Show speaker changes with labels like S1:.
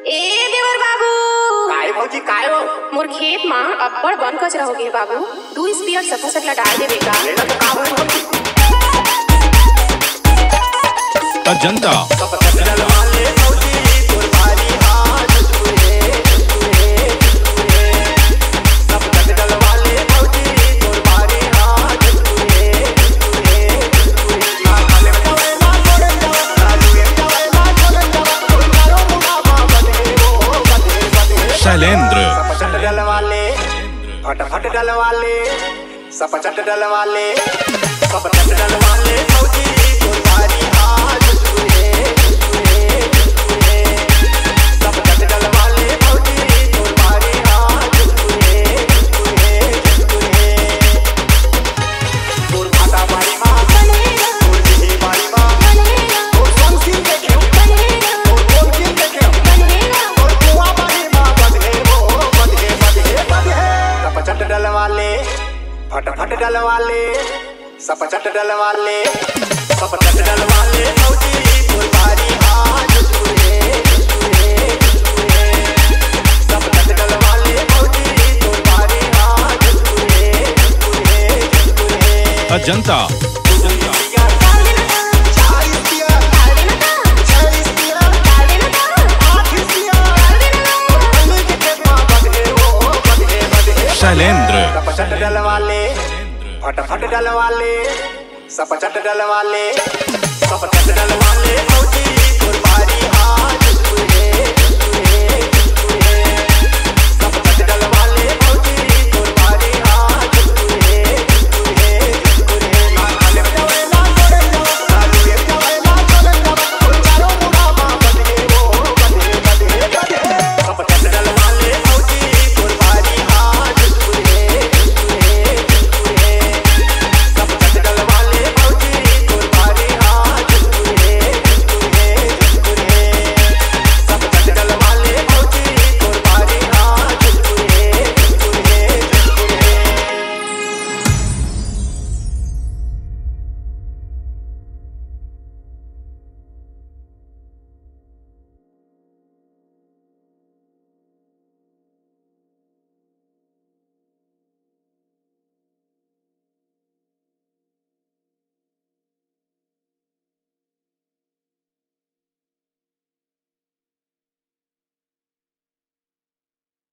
S1: ए देवर बाबू
S2: काय भौजी काय हो
S1: मोर खेत मा अब्बड़ बन कचरा हो गए बाबू। 2 स्पीयर सफा सकला डाल देवे का।
S2: लेना तो काम है भौजी।
S3: अजंता
S2: सब कचरा वाले भौजी कुर्बानी आज तुझे सब कचरा वाले भौजी कुर्बानी आज तुझे ना खाले जावे ना छोड़े जावे ना जुए जावे ना छोड़े जावे उनको मुकाबा बने वो बने
S3: शैलेंद्र
S2: सपचट डल वाले फटाफट डल वाले सपचट डल वाले सपचट डल वाले भौजी कुर्बानी आज तुझे सपचट डल वाले भौजी कुर्बानी आज तुझे तोर भाटा बारी मां तोर बिही बारी मां तोर संसी देखे तोर बोल के देखे तोर कुआ बारी मां बधे वो बधे सपचट डल वाले फटाफट डल वाले सपचट डल वाले सपचट डल वाले भौजी कुर्बानी आज तुझे सपचट डल वाले भौजी कुर्बानी आज तुझे
S3: अजंता शैलेंद्र
S2: सपचट डल वाले फटाफट डल वाले सपचट डल वाले सपचट डल वाले